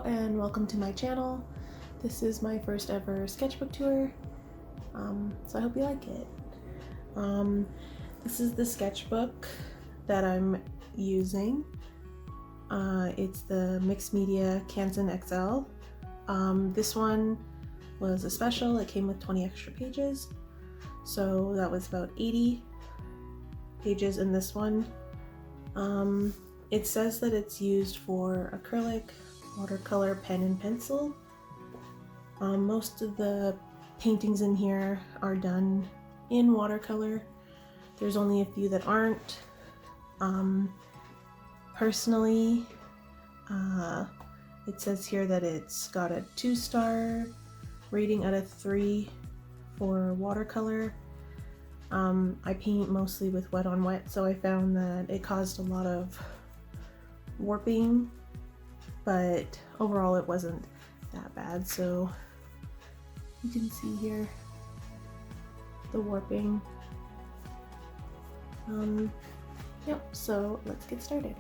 Hello and welcome to my channel. This is my first ever sketchbook tour, so I hope you like it. This is the sketchbook that I'm using. It's the Mixed Media Canson XL. This one was a special. It came with 20 extra pages, so that was about 80 pages in this one. It says that it's used for acrylic, watercolor, pen, and pencil. Most of the paintings in here are done in watercolor. There's only a few that aren't. Personally, it says here that it's got a 2-star rating out of 3 for watercolor. I paint mostly with wet on wet, so I found that it caused a lot of warping, but overall it wasn't that bad. So you can see here the warping. Yep, so let's get started.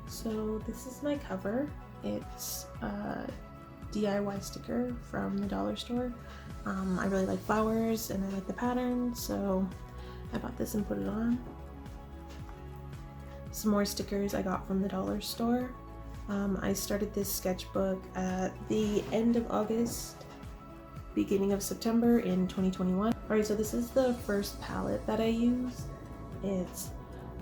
So this is my cover. It's a DIY sticker from the dollar store. I really like flowers and I like the pattern, so I bought this and put it on. Some more stickers I got from the dollar store. I started this sketchbook at the end of August, beginning of September in 2021. Alright, so this is the first palette that I use. It's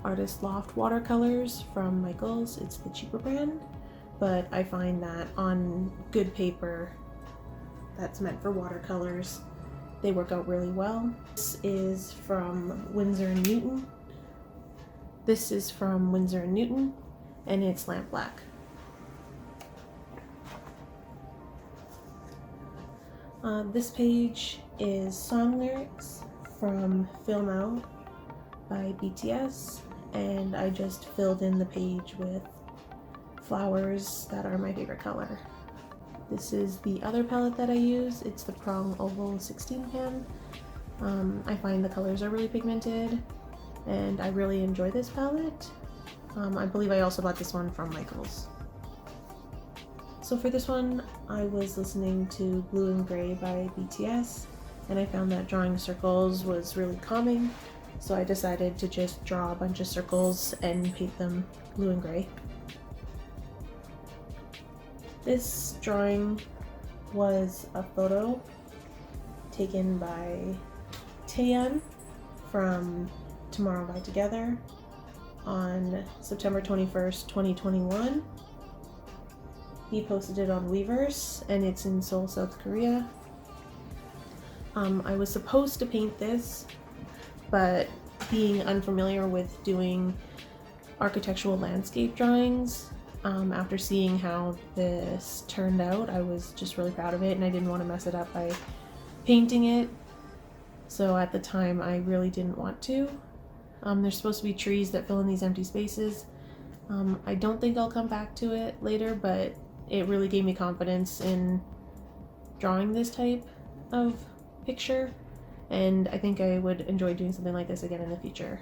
Artist Loft Watercolors from Michaels. It's the cheaper brand, but I find that on good paper that's meant for watercolors, they work out really well. This is from Winsor & Newton. This is from Winsor & Newton, and it's lamp black. This page is song lyrics from Film Out by BTS, and I just filled in the page with flowers that are my favorite color. This is the other palette that I use. It's the Prong Oval 16 pan. I find the colors are really pigmented, and I really enjoy this palette. I believe I also bought this one from Michaels. So for this one, I was listening to Blue and Gray by BTS, and I found that drawing circles was really calming, so I decided to just draw a bunch of circles and paint them blue and gray. This drawing was a photo taken by Taeyang from Tomorrow by Together on September 21st, 2021. He posted it on Weverse, and it's in Seoul, South Korea. I was supposed to paint this, but being unfamiliar with doing architectural landscape drawings, after seeing how this turned out, I was just really proud of it, and I didn't want to mess it up by painting it. So at the time, I really didn't want to. There's supposed to be trees that fill in these empty spaces. I don't think I'll come back to it later, but it really gave me confidence in drawing this type of picture, and I think I would enjoy doing something like this again in the future.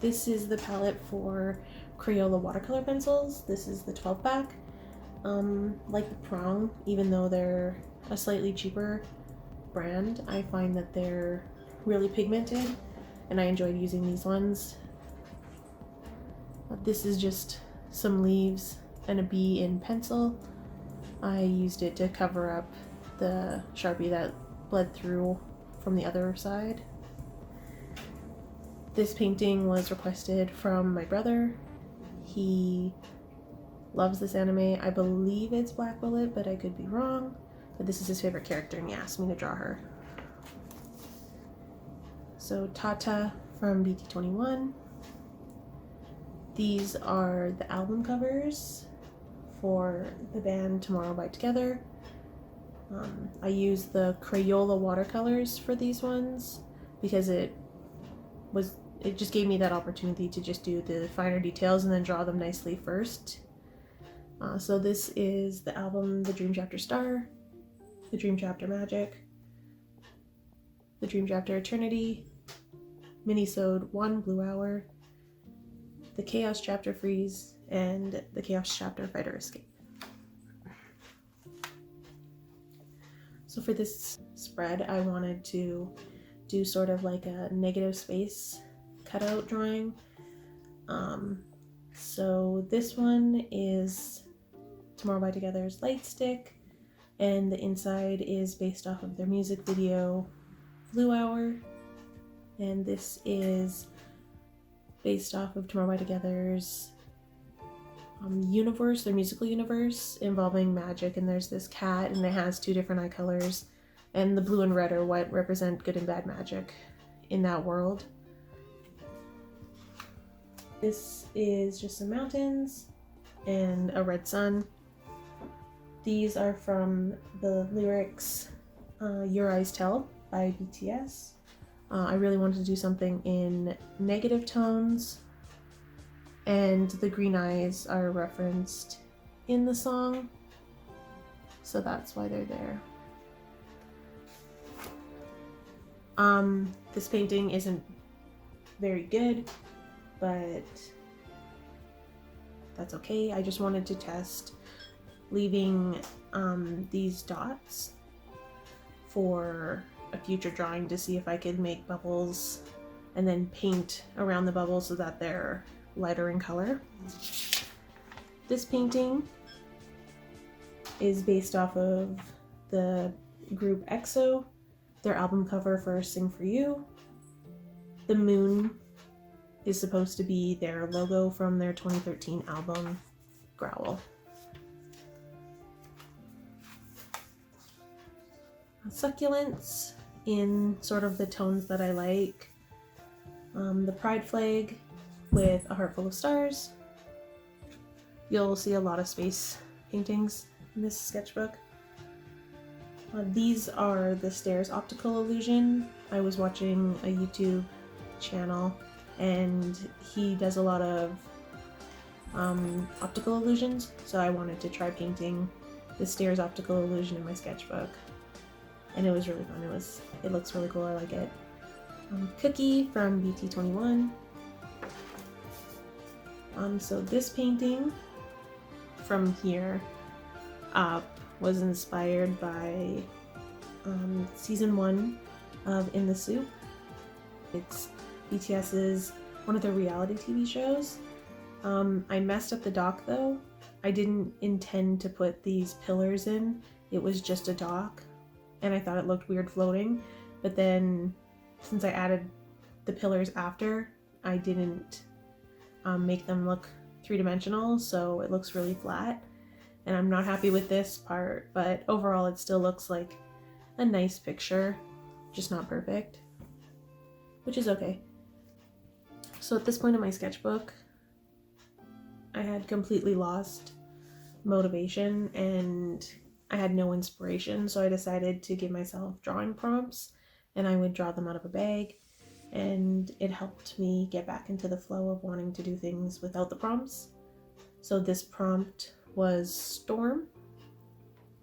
This is the palette for Crayola watercolor pencils. This is the 12-pack. Like the Prong, even though they're a slightly cheaper brand, I find that they're really pigmented, and I enjoyed using these ones. This is just some leaves and a bee in pencil. I used it to cover up the Sharpie that bled through from the other side. This painting was requested from my brother. He loves this anime. I believe it's Black Bullet, but I could be wrong. But this is his favorite character, and he asked me to draw her. So Tata from BT21. These are the album covers for the band Tomorrow by Together. I used the Crayola watercolors for these ones because it just gave me that opportunity to just do the finer details and then draw them nicely first. So this is the album The Dream Chapter Star, The Dream Chapter Magic, The Dream Chapter Eternity, Minisode 1 Blue Hour, the Chaos Chapter Freeze, and the Chaos Chapter Fighter Escape. So for this spread, I wanted to do sort of like a negative space cutout drawing. So this one is Tomorrow by Together's Light Stick, and the inside is based off of their music video Blue Hour, and this is based off of Tomorrow by Together's universe, their musical universe involving magic, and there's this cat and it has two different eye colors, and the blue and red are what represent good and bad magic in that world. This is just some mountains and a red sun. These are from the lyrics Your Eyes Tell by BTS. I really wanted to do something in negative tones, and the green eyes are referenced in the song, so that's why they're there. This painting isn't very good, but that's okay. I just wanted to test leaving these dots for a future drawing to see if I could make bubbles and then paint around the bubbles so that they're lighter in color. This painting is based off of the group EXO, their album cover for Sing For You. The moon is supposed to be their logo from their 2013 album Growl. Succulents in sort of the tones that I like. The pride flag with a heart full of stars. You'll see a lot of space paintings in this sketchbook. These are the stairs optical illusion. I was watching a YouTube channel and he does a lot of optical illusions, so I wanted to try painting the stairs optical illusion in my sketchbook, and it was really fun. It looks really cool. I like it. Cookie from BT21. So this painting from here up was inspired by season 1 of In the Soup. It's BTS's one of their reality TV shows. I messed up the dock though. I didn't intend to put these pillars in. It was just a dock, and I thought it looked weird floating, but then since I added the pillars after, I didn't make them look three-dimensional, so it looks really flat, and I'm not happy with this part, but overall it still looks like a nice picture, just not perfect, which is okay. So at this point in my sketchbook, I had completely lost motivation and I had no inspiration, so I decided to give myself drawing prompts, and I would draw them out of a bag, and it helped me get back into the flow of wanting to do things without the prompts. So this prompt was Storm,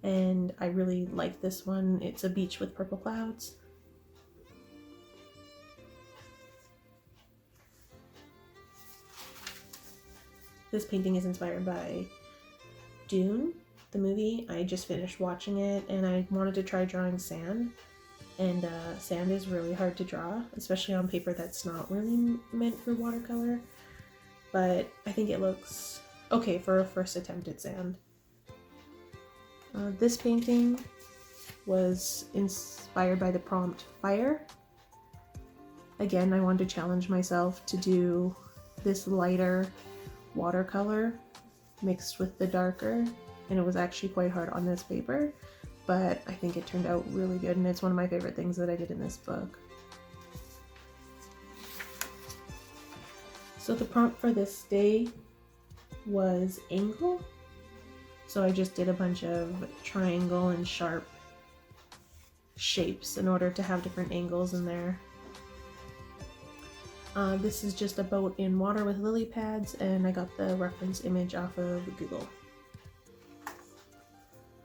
and I really like this one. It's a beach with purple clouds. This painting is inspired by Dune, the movie. I just finished watching it and I wanted to try drawing sand, and sand is really hard to draw, especially on paper that's not really meant for watercolor, but I think it looks okay for a first attempt at sand. This painting was inspired by the prompt Fire. Again, I wanted to challenge myself to do this lighter watercolor mixed with the darker, and it was actually quite hard on this paper, but I think it turned out really good, and it's one of my favorite things that I did in this book. So the prompt for this day was angle, so I just did a bunch of triangle and sharp shapes in order to have different angles in there. This is just a boat in water with lily pads, and I got the reference image off of Google.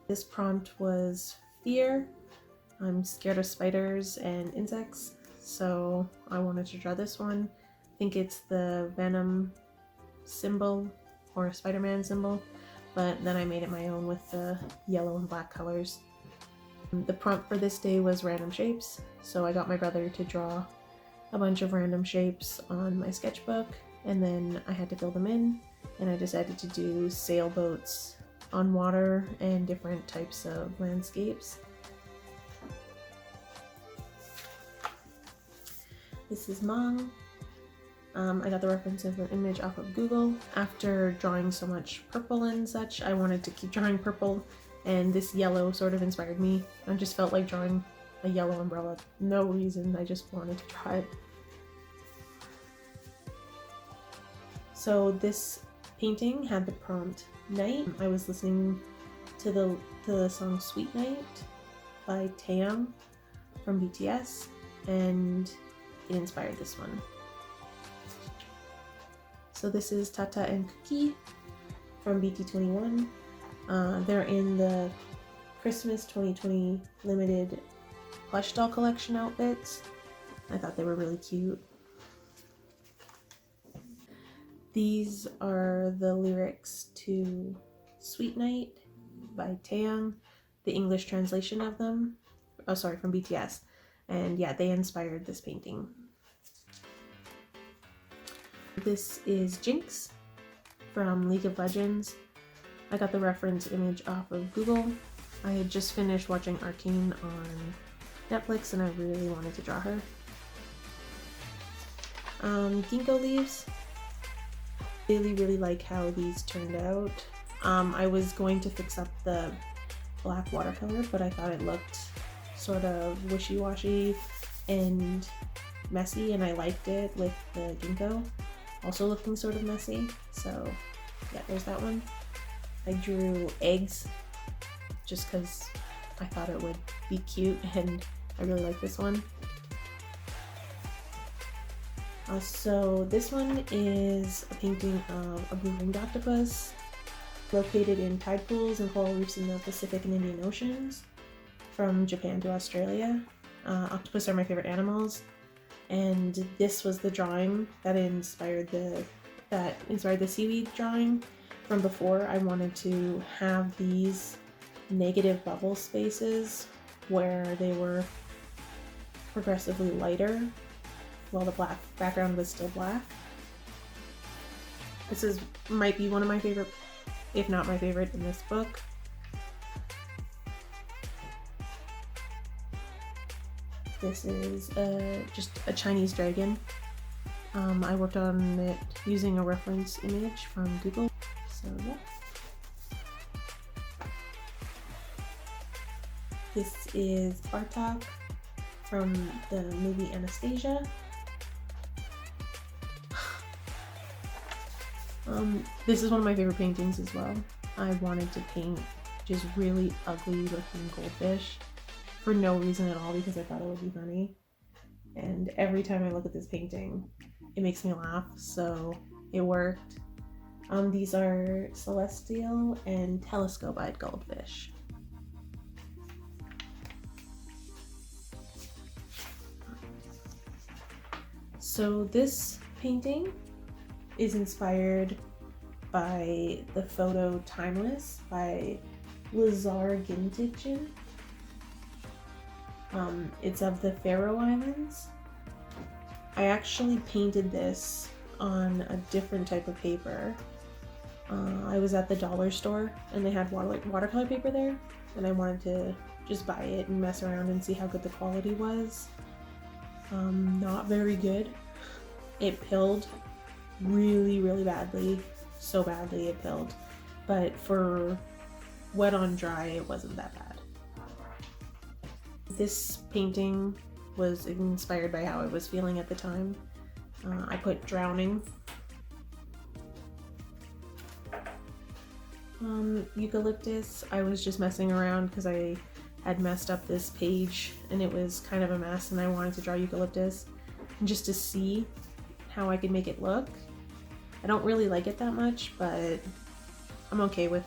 This prompt was fear. I'm scared of spiders and insects, so I wanted to draw this one. I think it's the venom symbol or a Spider-Man symbol, but then I made it my own with the yellow and black colors. The prompt for this day was random shapes, so I got my brother to draw a bunch of random shapes on my sketchbook, and then I had to fill them in, and I decided to do sailboats on water and different types of landscapes. This is Mang. I got the reference of an image off of Google. After drawing so much purple and such, I wanted to keep drawing purple, and this yellow sort of inspired me. I just felt like drawing a yellow umbrella. No reason, I just wanted to draw it. So this painting had the prompt Night. I was listening to the song Sweet Night by Taeyang from BTS, and it inspired this one. So this is Tata and Cookie from BT21. They're in the Christmas 2020 limited plush doll collection outfits. I thought they were really cute. These are the lyrics to Sweet Night by Taeyang, the English translation of them. Oh, sorry, from BTS. And yeah, they inspired this painting. This is Jinx from League of Legends. I got the reference image off of Google. I had just finished watching Arcane on Netflix and I really wanted to draw her. Ginkgo leaves. Really like how these turned out. I was going to fix up the black watercolor, but I thought it looked sort of wishy-washy and messy, and I liked it with the ginkgo also looking sort of messy. So yeah, there's that one. I drew eggs just because I thought it would be cute, and I really like this one. So this one is a painting of a blue-ringed octopus located in tide pools and coral reefs in the Pacific and Indian Oceans, from Japan to Australia. Octopus are my favorite animals, and this was the drawing that inspired the seaweed drawing from before. I wanted to have these negative bubble spaces where they were progressively lighter while the black background was still black. This might be one of my favorite, if not my favorite, in this book. This is just a Chinese dragon. I worked on it using a reference image from Google. So yeah. This is Bartok from the movie Anastasia. This is one of my favorite paintings as well. I wanted to paint just really ugly looking goldfish for no reason at all, because I thought it would be funny. And every time I look at this painting, it makes me laugh, so it worked. These are celestial and telescope-eyed goldfish. So this painting is inspired by the photo Timeless by Lazar Gintichen. It's of the Pharaoh Islands. I actually painted this on a different type of paper. I was at the dollar store and they had watercolor paper there, and I wanted to just buy it and mess around and see how good the quality was. Not very good. It pilled really badly. So badly it pilled. But for wet on dry, it wasn't that bad. This painting was inspired by how I was feeling at the time. I put drowning. Eucalyptus, I was just messing around because I had messed up this page and it was kind of a mess, and I wanted to draw eucalyptus just to see how I could make it look. I don't really like it that much, but I'm okay with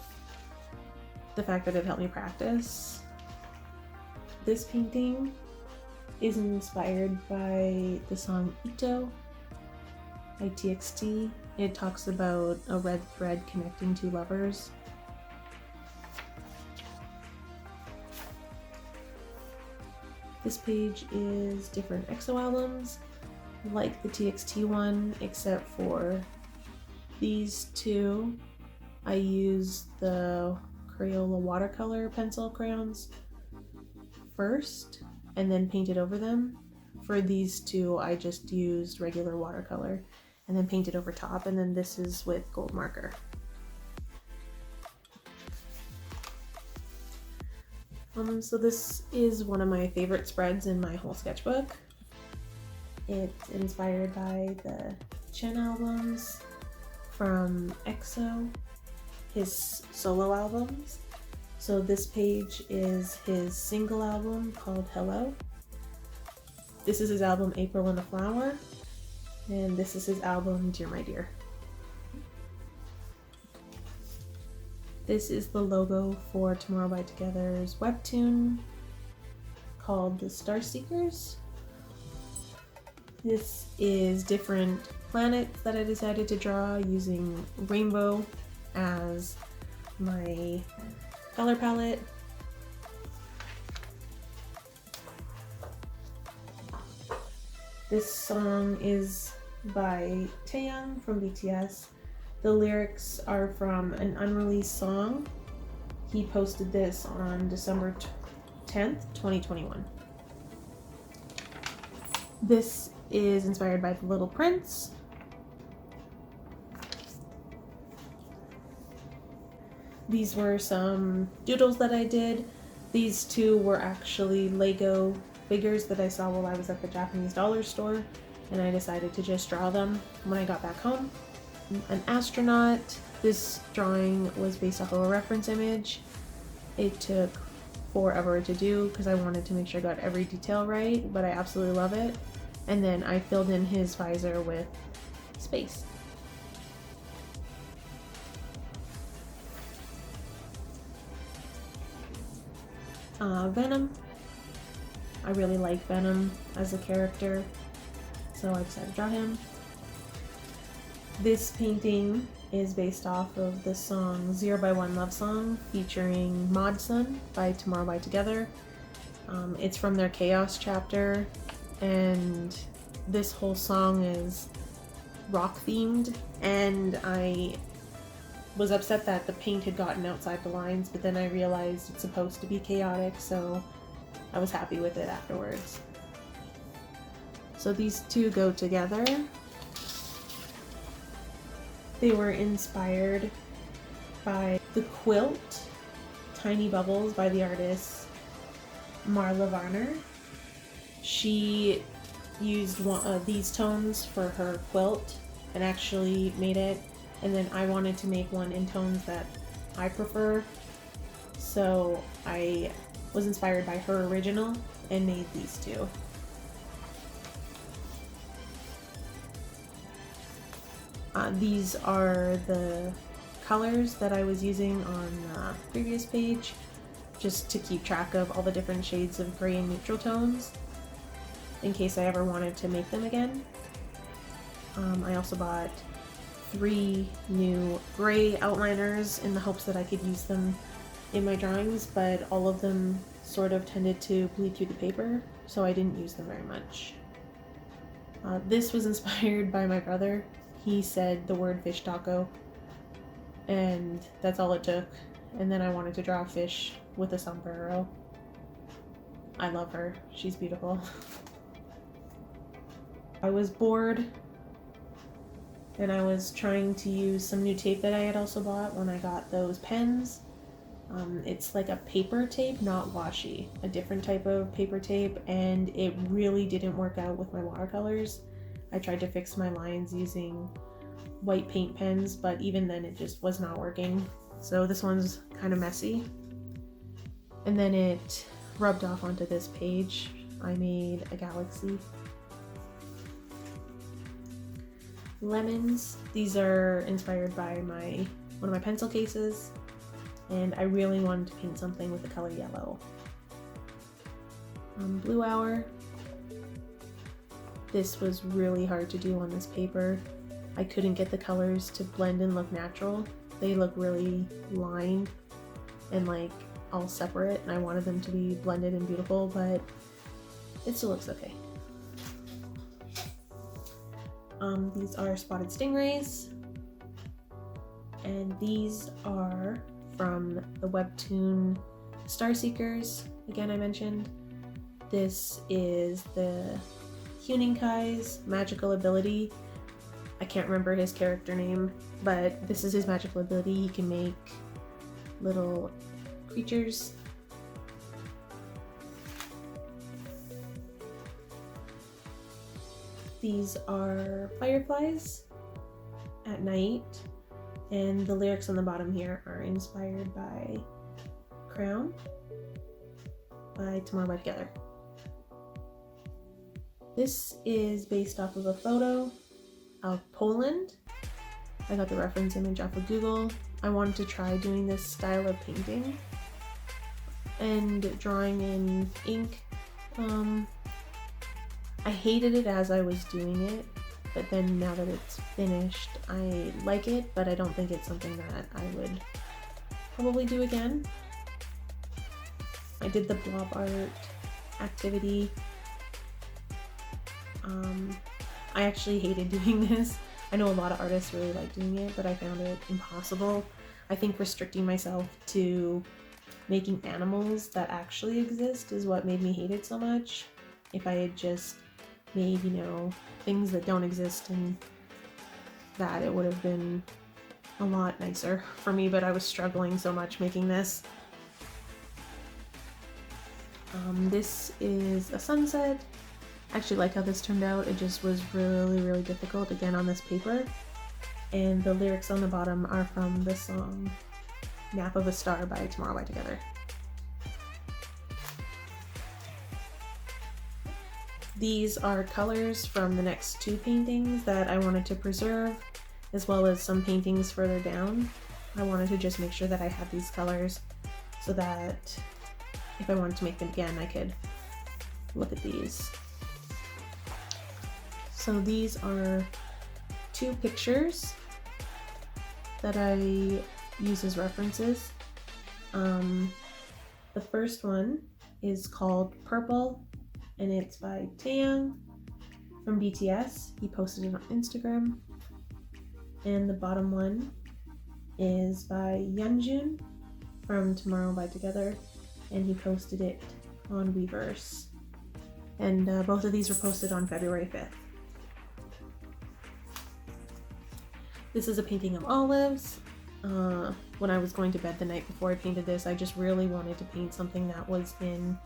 the fact that it helped me practice. This painting is inspired by the song Ito by TXT, It talks about a red thread connecting two lovers. This page is different EXO albums, like the TXT one, except for these two. I used the Crayola watercolor pencil crayons first and then painted over them. For these two, I just used regular watercolor and then painted over top, and then this is with gold marker. So this is one of my favorite spreads in my whole sketchbook. It's inspired by the Chen albums from EXO, his solo albums. So this page is his single album called Hello. This is his album April and a Flower, and this is his album Dear My Dear. This is the logo for Tomorrow by Together's webtoon called The Star Seekers. This is different planets that I decided to draw using rainbow as my color palette. This song is by Taeyang from BTS. The lyrics are from an unreleased song. He posted this on December 10th, 2021. This is inspired by The Little Prince. These were some doodles that I did. These two were actually Lego figures that I saw while I was at the Japanese dollar store, and I decided to just draw them when I got back home. An astronaut. This drawing was based off of a reference image. It took forever to do because I wanted to make sure I got every detail right, but I absolutely love it. And then I filled in his visor with space. Venom. I really like Venom as a character, so I decided to draw him. This painting is based off of the song 0 by 1 Love Song featuring Mod Sun by Tomorrow by Together. It's from their Chaos chapter, and this whole song is rock themed, and I was upset that the paint had gotten outside the lines, but then I realized it's supposed to be chaotic, so I was happy with it afterwards. So these two go together. They were inspired by the quilt Tiny Bubbles by the artist Marla Varner. She used these tones for her quilt and actually made it, and then I wanted to make one in tones that I prefer, so I was inspired by her original and made these two. These are the colors that I was using on the previous page, just to keep track of all the different shades of gray and neutral tones in case I ever wanted to make them again. I also bought 3 new gray outliners in the hopes that I could use them in my drawings, but all of them sort of tended to bleed through the paper, so I didn't use them very much. This was inspired by my brother. He said the word fish taco, and that's all it took. And then I wanted to draw a fish with a sombrero. I love her. She's beautiful. I was bored, and I was trying to use some new tape that I had also bought when I got those pens. It's like a paper tape, not washi, a different type of paper tape, and it really didn't work out with my watercolors. I tried to fix my lines using white paint pens, but even then it just was not working. So this one's kind of messy. And then it rubbed off onto this page. I made a galaxy. Lemons. These are inspired by one of my pencil cases, and I really wanted to paint something with the color yellow. Blue Hour. This was really hard to do on this paper. I couldn't get the colors to blend and look natural. They look really lined and like all separate, and I wanted them to be blended and beautiful, but it still looks okay. These are spotted stingrays, and these are from the webtoon Star Seekers. Again, I mentioned this is the Hueninkai's magical ability. I can't remember his character name, but this is his magical ability. He can make little creatures. These are fireflies at night, and the lyrics on the bottom here are inspired by Crown by Tomorrow by Together. This is based off of a photo of Poland. I got the reference image off of Google. I wanted to try doing this style of painting and drawing in ink. I hated it as I was doing it, but then now that it's finished, I like it, but I don't think it's something that I would probably do again. I did the Blob Art activity. I actually hated doing this. I know a lot of artists really like doing it, but I found it impossible. I think restricting myself to making animals that actually exist is what made me hate it so much. If I had just made, you know, things that don't exist and that, it would have been a lot nicer for me, but I was struggling so much making this. This is a sunset. I actually like how this turned out. It just was really, really difficult, again, on this paper. And the lyrics on the bottom are from the song Nap of a Star by Tomorrow by Together. These are colors from the next two paintings that I wanted to preserve, as well as some paintings further down. I wanted to just make sure that I had these colors so that if I wanted to make them again, I could look at these. So these are two pictures that I use as references. The first one is called Purple, and it's by Taeyang from BTS. He posted it on Instagram. And the bottom one is by Yeonjun from Tomorrow by Together, and he posted it on Weverse. And both of these were posted on February 5th. This is a painting of olives. When I was going to bed the night before I painted this, I just really wanted to paint something that was in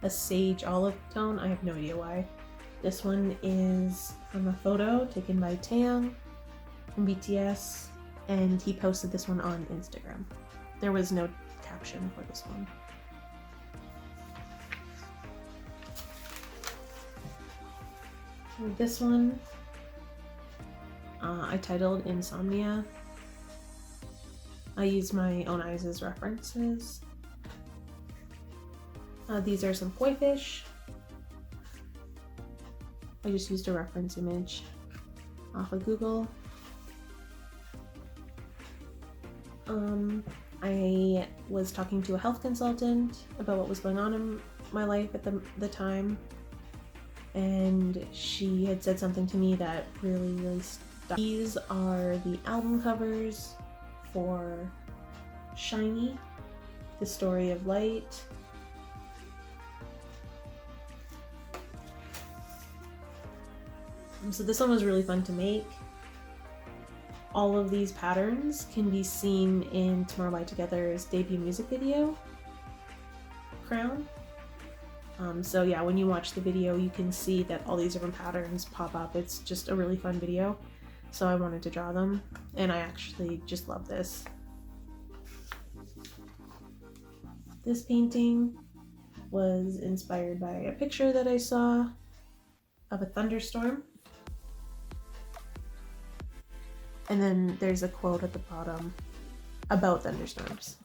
a sage olive tone. I have no idea why. This one is from a photo taken by Taeyang from BTS, and he posted this one on Instagram. There was no caption for this one. And this one I titled Insomnia. I used my own eyes as references. These are some koi fish. I just used a reference image off of Google. I was talking to a health consultant about what was going on in my life at the time, and she had said something to me that really stuck. These are the album covers for Shiny, The Story of Light. So this one was really fun to make. All of these patterns can be seen in Tomorrow by Together's debut music video, Crown. So yeah, when you watch the video, you can see that all these different patterns pop up. It's just a really fun video. So I wanted to draw them, and I actually just love this. This painting was inspired by a picture that I saw of a thunderstorm. And then there's a quote at the bottom about thunderstorms.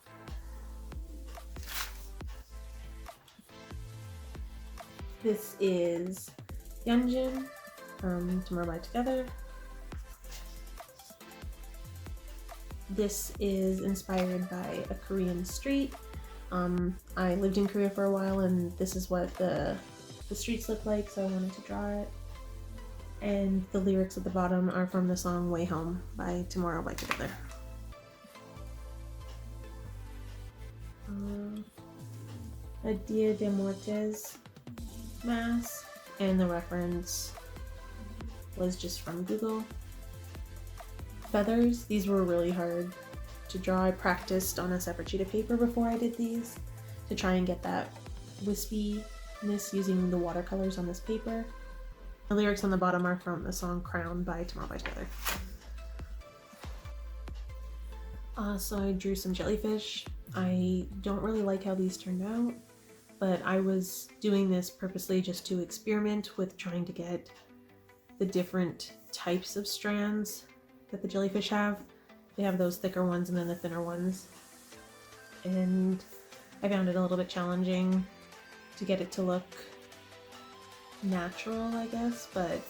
This is Yeonjun from Tomorrow by Together. This is inspired by a Korean street. I lived in Korea for a while, and this is what the streets look like, so I wanted to draw it. And the lyrics at the bottom are from the song Way Home by Tomorrow by Together. A Dia de Muertes mask, and the reference was just from Google. Feathers, these were really hard to draw. I practiced on a separate sheet of paper before I did these to try and get that wispiness using the watercolors on this paper. The lyrics on the bottom are from the song Crown by Tomorrow by Together. So I drew some jellyfish. I don't really like how these turned out, but I was doing this purposely just to experiment with trying to get the different types of strands that the jellyfish have. They have those thicker ones and then the thinner ones. And I found it a little bit challenging to get it to look natural, I guess, but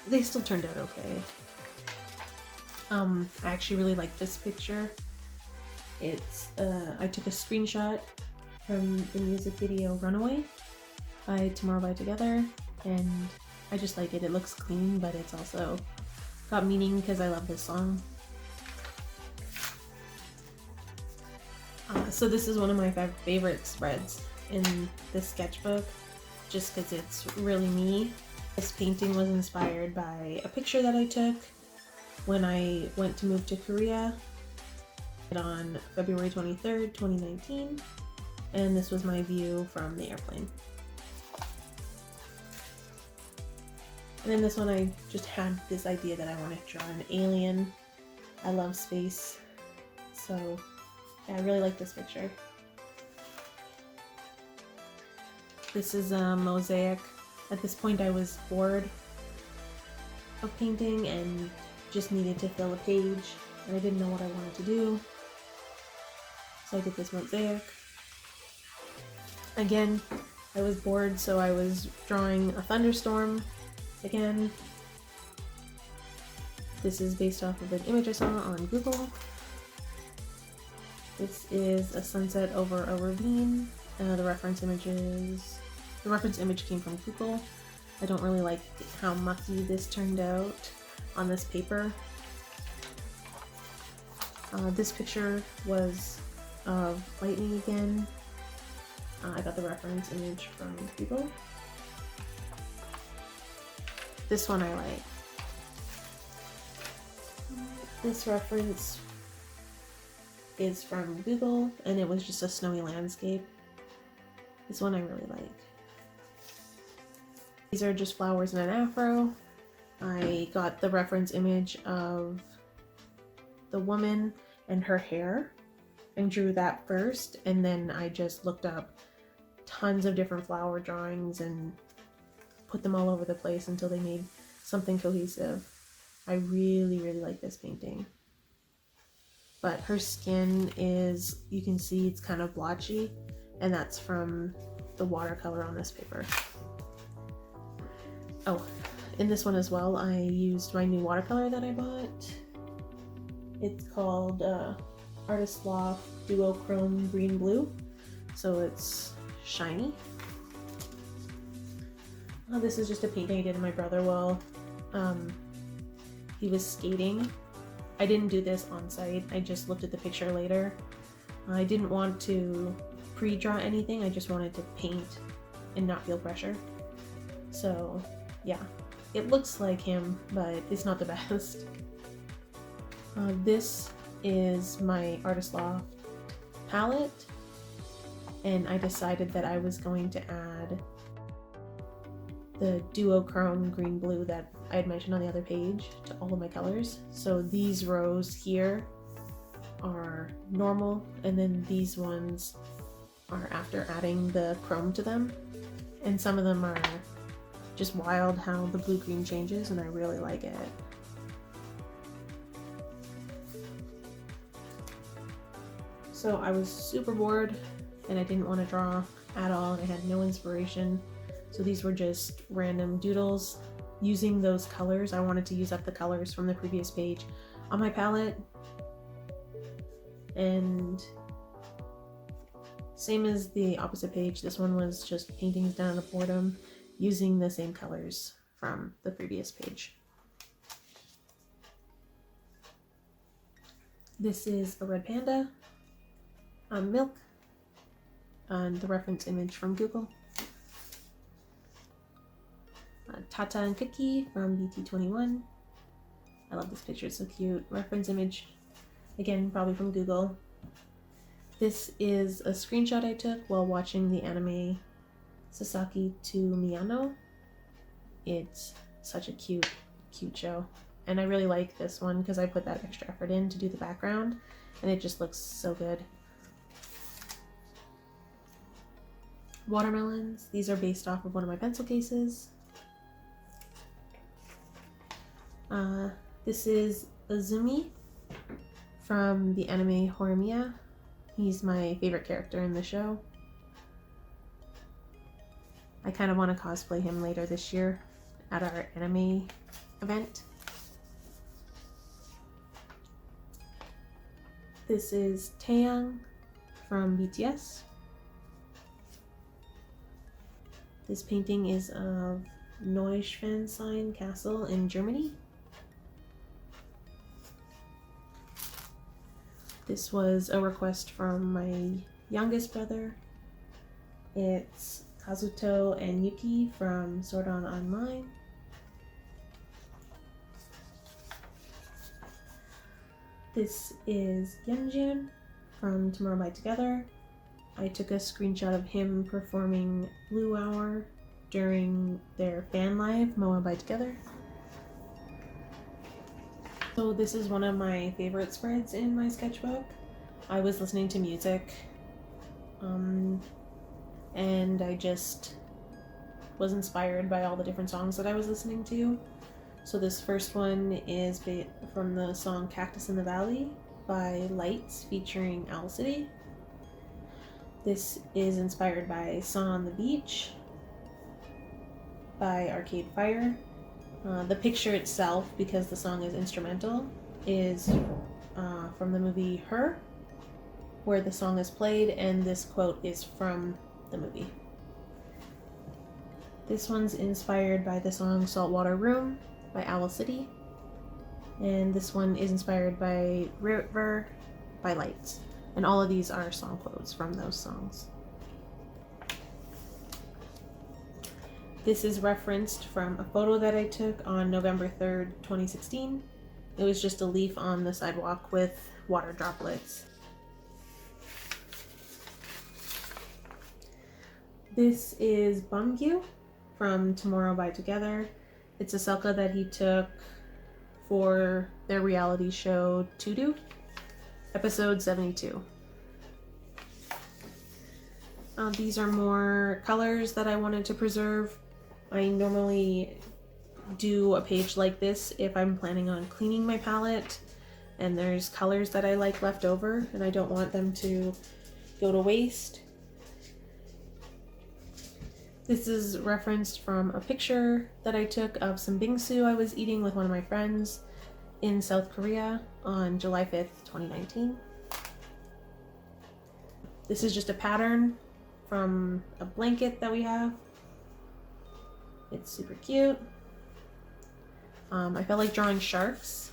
they still turned out okay. I actually really like this picture. It's I took a screenshot from the music video Runaway by Tomorrow by Together, and I just like it. It looks clean, but it's also got meaning because I love this song. So this is one of my favorite spreads in this sketchbook, just because it's really me. This painting was inspired by a picture that I took when I went to move to Korea on February 23rd, 2019, and this was my view from the airplane. And then this one, I just had this idea that I wanted to draw an alien. I love space, so yeah, I really like this picture. This is a mosaic. At this point I was bored of painting and just needed to fill a page, and I didn't know what I wanted to do. So I did this mosaic. Again, I was bored, so I was drawing a thunderstorm again. This is based off of an image I saw on Google. This is a sunset over a ravine. The reference image came from Google. I don't really like how mucky this turned out on this paper. This picture was of lightning again. I got the reference image from Google. This one I like. This reference is from Google, and it was just a snowy landscape. This one I really like. These are just flowers in an afro. I got the reference image of the woman and her hair and drew that first, and then I just looked up tons of different flower drawings and put them all over the place until they made something cohesive. I really, really like this painting. But her skin is, you can see it's kind of blotchy, and that's from the watercolor on this paper. Oh, in this one as well, I used my new watercolor that I bought. It's called Artist Loft Duochrome Green Blue, so it's shiny. This is just a painting I did of my brother while he was skating. I didn't do this on site, I just looked at the picture later. I didn't want to pre-draw anything, I just wanted to paint and not feel pressure. So yeah, it looks like him, but it's not the best. This is my Artist Loft palette, and I decided that I was going to add the duochrome green blue that I had mentioned on the other page to all of my colors. So these rows here are normal, and then these ones are after adding the chrome to them. And some of them are just wild how the blue-green changes, and I really like it. So I was super bored and I didn't want to draw at all, and I had no inspiration. So these were just random doodles. Using those colors, I wanted to use up the colors from the previous page on my palette, And same as the opposite page, this one was just paintings down at boredom using the same colors from the previous page. This is a red panda, milk, and the reference image from Google. Tata and Cookie from BT21. I love this picture, it's so cute. Reference image, again, probably from Google. This is a screenshot I took while watching the anime Sasaki to Miyano. It's such a cute show. And I really like this one because I put that extra effort in to do the background, and it just looks so good. Watermelons. These are based off of one of my pencil cases. This is Azumi from the anime Horimiya. He's my favorite character in the show. I kind of want to cosplay him later this year at our anime event. This is Taeyang from BTS. This painting is of Neuschwanstein Castle in Germany. This was a request from my youngest brother. It's Kazuto and Yuki from Sword Art Online. This is Yeonjun from Tomorrow by Together. I took a screenshot of him performing Blue Hour during their fan live, Moa by Together. So this is one of my favorite spreads in my sketchbook. I was listening to music, and I just was inspired by all the different songs that I was listening to. So this first one is from the song Cactus in the Valley by Lights featuring Owl City. This is inspired by Song on the Beach by Arcade Fire. The picture itself, because the song is instrumental, is from the movie Her, where the song is played, and this quote is from the movie. This one's inspired by the song Saltwater Room by Owl City, and this one is inspired by River by Lights, and all of these are song quotes from those songs. This is referenced from a photo that I took on November 3rd, 2016. It was just a leaf on the sidewalk with water droplets. This is Bumgyu from Tomorrow by Together. It's a selka that he took for their reality show To-Do, episode 72. These are more colors that I wanted to preserve. I normally do a page like this if I'm planning on cleaning my palette and there's colors that I like left over and I don't want them to go to waste. This is referenced from a picture that I took of some bingsu I was eating with one of my friends in South Korea on July 5th, 2019. This is just a pattern from a blanket that we have. It's super cute. I felt like drawing sharks.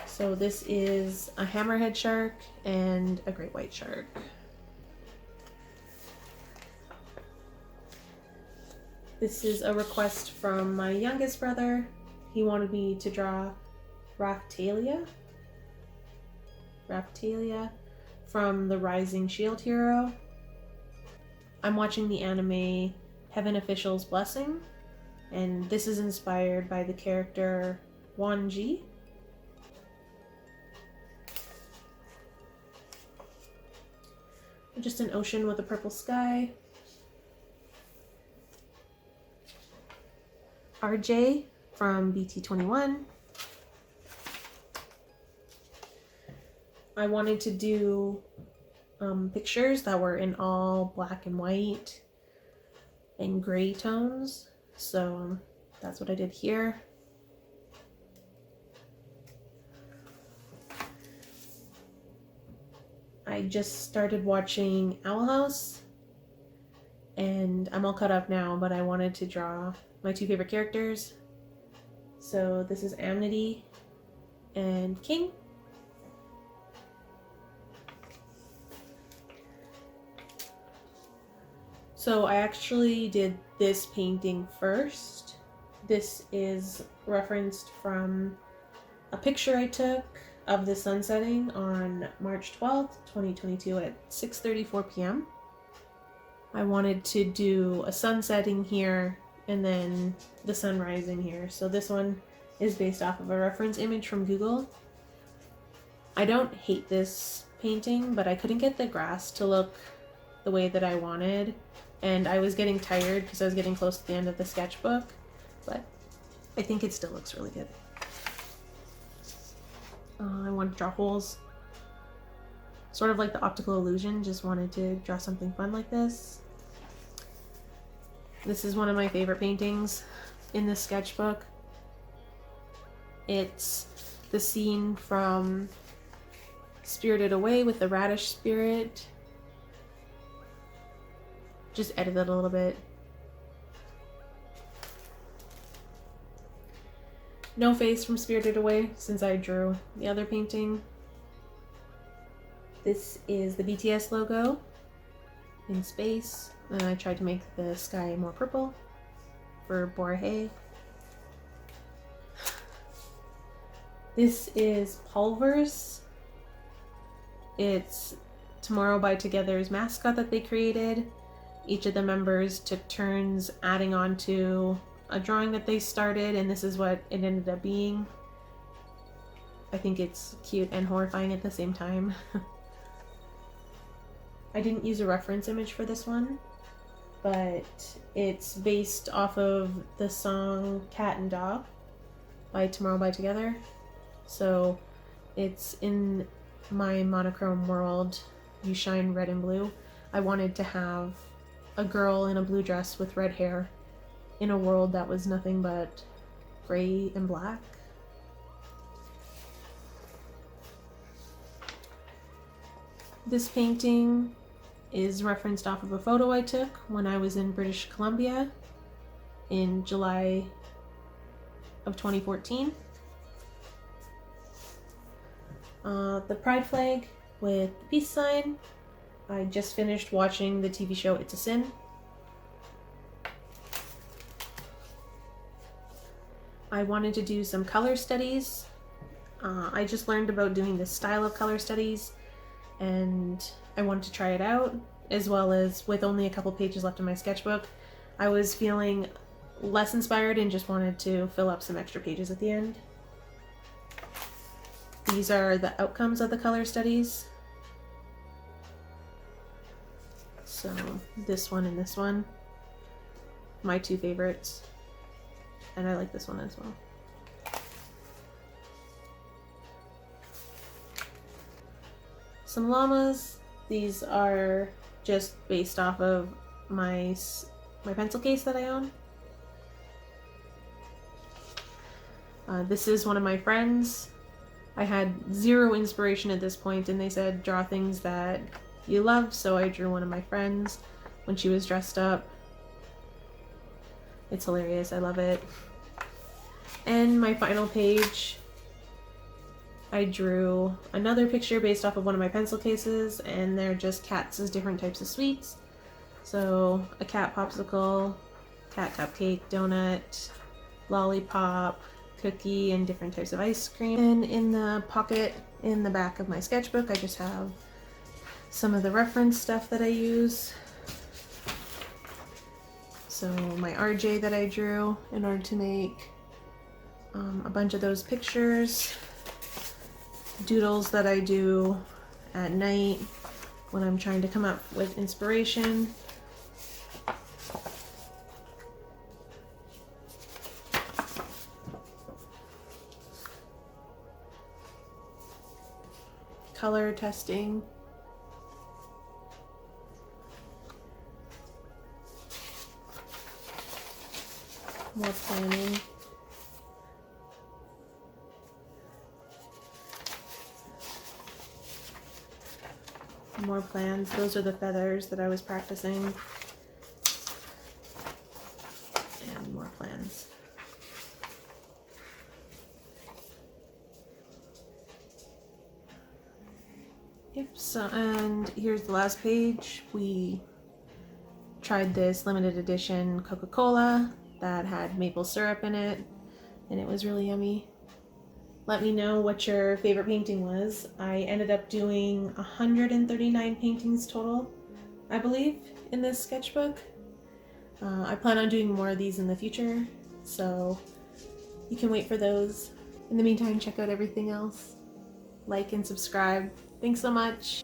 So this is a hammerhead shark and a great white shark. This is a request from my youngest brother. He wanted me to draw Raphtalia from the Rising Shield Hero. I'm watching the anime Heaven Official's Blessing, and this is inspired by the character Wanji. Just an ocean with a purple sky. RJ from BT21. I wanted to do pictures that were in all black and white and gray tones, so that's what I did here. I just started watching Owl House, and I'm all caught up now, but I wanted to draw my two favorite characters. So this is Amity and King. So I actually did this painting first. This is referenced from a picture I took of the sun setting on March 12th, 2022 at 6:34 p.m. I wanted to do a sun setting here and then the sun rising here. So this one is based off of a reference image from Google. I don't hate this painting, but I couldn't get the grass to look the way that I wanted. And I was getting tired because I was getting close to the end of the sketchbook, but I think it still looks really good. I wanted to draw holes, sort of like the optical illusion, just wanted to draw something fun like this. This is one of my favorite paintings in this sketchbook. It's the scene from Spirited Away with the radish spirit. Just edited a little bit. No face from Spirited Away since I drew the other painting. This is the BTS logo in space. And I tried to make the sky more purple for Borhe. This is Pulvers. It's Tomorrow by Together's mascot that they created. Each of the members took turns adding on to a drawing that they started, and this is what it ended up being. I think it's cute and horrifying at the same time. I didn't use a reference image for this one, but it's based off of the song Cat and Dog by Tomorrow by Together. So it's in my monochrome world, You Shine Red and Blue. I wanted to have a girl in a blue dress with red hair in a world that was nothing but gray and black. This painting is referenced off of a photo I took when I was in British Columbia in July of 2014. The pride flag with the peace sign. I just finished watching the TV show It's a Sin. I wanted to do some color studies. I just learned about doing this style of color studies and I wanted to try it out, as well as with only a couple pages left in my sketchbook, I was feeling less inspired and just wanted to fill up some extra pages at the end. These are the outcomes of the color studies. So this one and this one, my two favorites. And I like this one as well. Some llamas. These are just based off of my pencil case that I own. This is one of my friends. I had zero inspiration at this point and they said draw things that you love, so I drew one of my friends when she was dressed up. It's hilarious, I love it. And my final page, I drew another picture based off of one of my pencil cases, and they're just cats as different types of sweets. So a cat popsicle, cat cupcake, donut, lollipop, cookie, and different types of ice cream. And in the pocket in the back of my sketchbook, I just have some of the reference stuff that I use. So my RJ that I drew in order to make a bunch of those pictures, doodles that I do at night when I'm trying to come up with inspiration. Color testing. More planning. More plans. Those are the feathers that I was practicing. And more plans. Yep, so, and here's the last page. We tried this limited edition Coca-Cola that had maple syrup in it, and it was really yummy. Let me know what your favorite painting was. I ended up doing 139 paintings total, I believe, in this sketchbook. I plan on doing more of these in the future, so you can wait for those. In the meantime, check out everything else. Like and subscribe. Thanks so much.